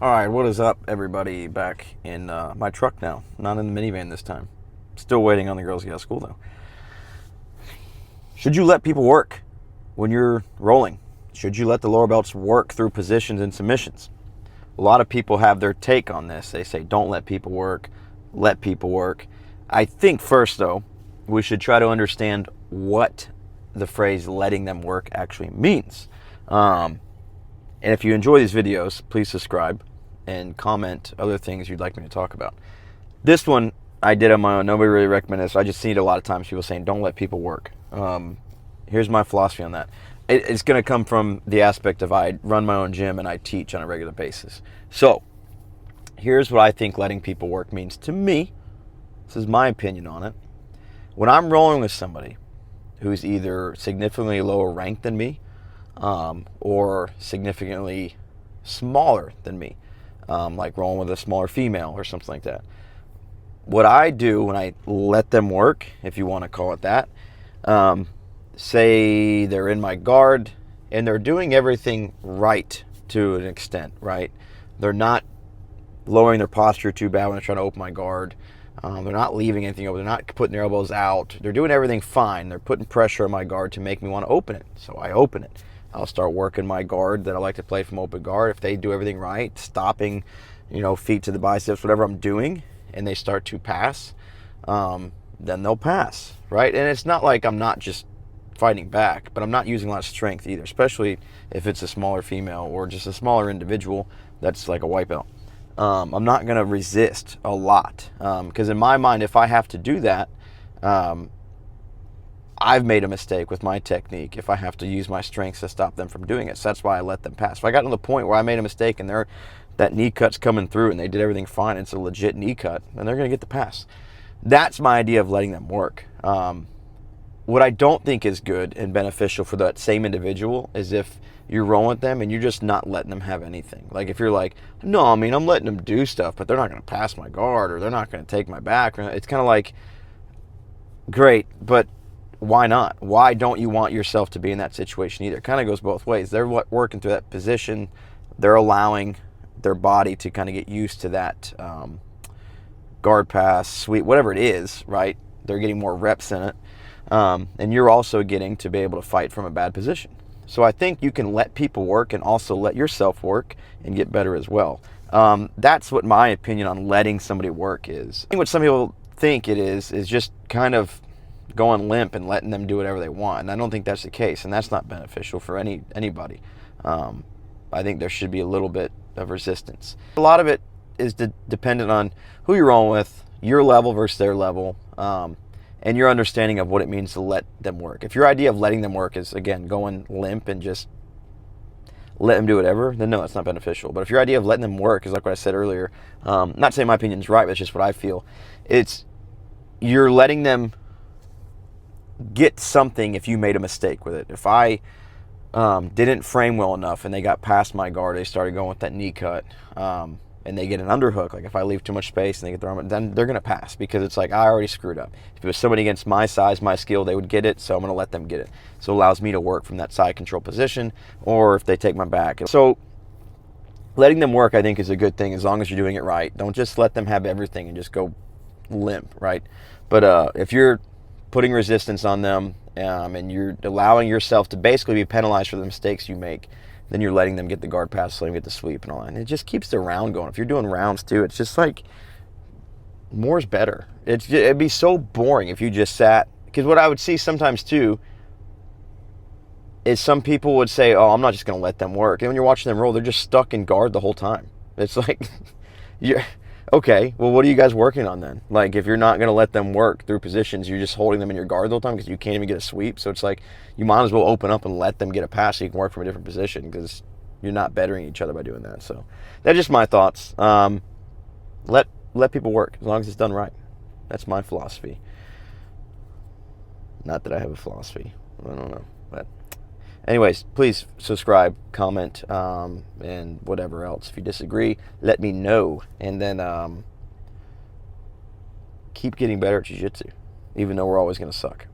All right, what is up, everybody? Back in my truck now, not in the minivan this time. Still waiting on the girls to get out of school, though. Should you let people work when you're rolling? Should you let the lower belts work through positions and submissions? A lot of people have their take on this. They say, don't let people work, let people work. I think first, though, we should try to understand what the phrase letting them work actually means. And if you enjoy these videos, please subscribe and comment other things you'd like me to talk about. This one I did on my own. Nobody really recommended this. I just see it a lot of times, people saying, don't let people work. Here's my philosophy on that. It's going to come from the aspect of I run my own gym and I teach on a regular basis. So here's what I think letting people work means to me. This is my opinion on it. When I'm rolling with somebody who's either significantly lower ranked than me, or significantly smaller than me, like rolling with a smaller female or something like that. What I do when I let them work, if you want to call it that, say they're in my guard and they're doing everything right to an extent, right? They're not lowering their posture too bad when they're trying to open my guard. They're not leaving anything open. They're not putting their elbows out. They're doing everything fine. They're putting pressure on my guard to make me want to open it. So I open it. I'll start working my guard that I like to play from open guard. If they do everything right, stopping, feet to the biceps, whatever I'm doing, and they start to pass, then they'll pass, right? And it's not like I'm not just fighting back, but I'm not using a lot of strength either, especially if it's a smaller female or just a smaller individual that's like a white belt. I'm not going to resist a lot, because in my mind, if I have to do that, I've made a mistake with my technique if I have to use my strengths to stop them from doing it. So that's why I let them pass. If I got to the point where I made a mistake and that knee cut's coming through and they did everything fine, it's a legit knee cut, then they're going to get the pass. That's my idea of letting them work. What I don't think is good and beneficial for that same individual is if you're rolling with them and you're just not letting them have anything. Like if you're like, no, I'm letting them do stuff, but they're not going to pass my guard or they're not going to take my back. It's kind of like, great, but why not? Why don't you want yourself to be in that situation either? It kind of goes both ways. They're working through that position. They're allowing their body to kind of get used to that guard pass, sweep, whatever it is, right? They're getting more reps in it. And you're also getting to be able to fight from a bad position. So I think you can let people work and also let yourself work and get better as well. That's what my opinion on letting somebody work is. I think what some people think it is just kind of going limp and letting them do whatever they want. And I don't think that's the case, and that's not beneficial for anybody. I think there should be a little bit of resistance. A lot of it is dependent on who you're rolling with, your level versus their level, and your understanding of what it means to let them work. If your idea of letting them work is, again, going limp and just let them do whatever, then no, it's not beneficial. But if your idea of letting them work is like what I said earlier, not saying my opinion's right, but it's just what I feel. You're letting them get something if you made a mistake with it. If I didn't frame well enough and they got past my guard, they started going with that knee cut, and they get an underhook, like if I leave too much space and they get their arm, then they're going to pass because it's like I already screwed up. If it was somebody against my size, my skill, they would get it, so I'm going to let them get it. So it allows me to work from that side control position, or if they take my back. So letting them work, I think, is a good thing as long as you're doing it right. Don't just let them have everything and just go limp, right? But if you're putting resistance on them, and you're allowing yourself to basically be penalized for the mistakes you make, then you're letting them get the guard pass, letting them get the sweep and all that. And it just keeps the round going. If you're doing rounds too, it's just like more's better. It'd be so boring if you just sat. Because what I would see sometimes too is some people would say, oh, I'm not just going to let them work. And when you're watching them roll, they're just stuck in guard the whole time. It's like, okay, well, what are you guys working on then? Like, if you're not going to let them work through positions, you're just holding them in your guard the whole time because you can't even get a sweep. So it's like you might as well open up and let them get a pass so you can work from a different position because you're not bettering each other by doing that. So that's just my thoughts. Let people work as long as it's done right. That's my philosophy. Not that I have a philosophy. I don't know. But anyways, please subscribe, comment, and whatever else. If you disagree, let me know. And then keep getting better at jiu-jitsu, even though we're always going to suck.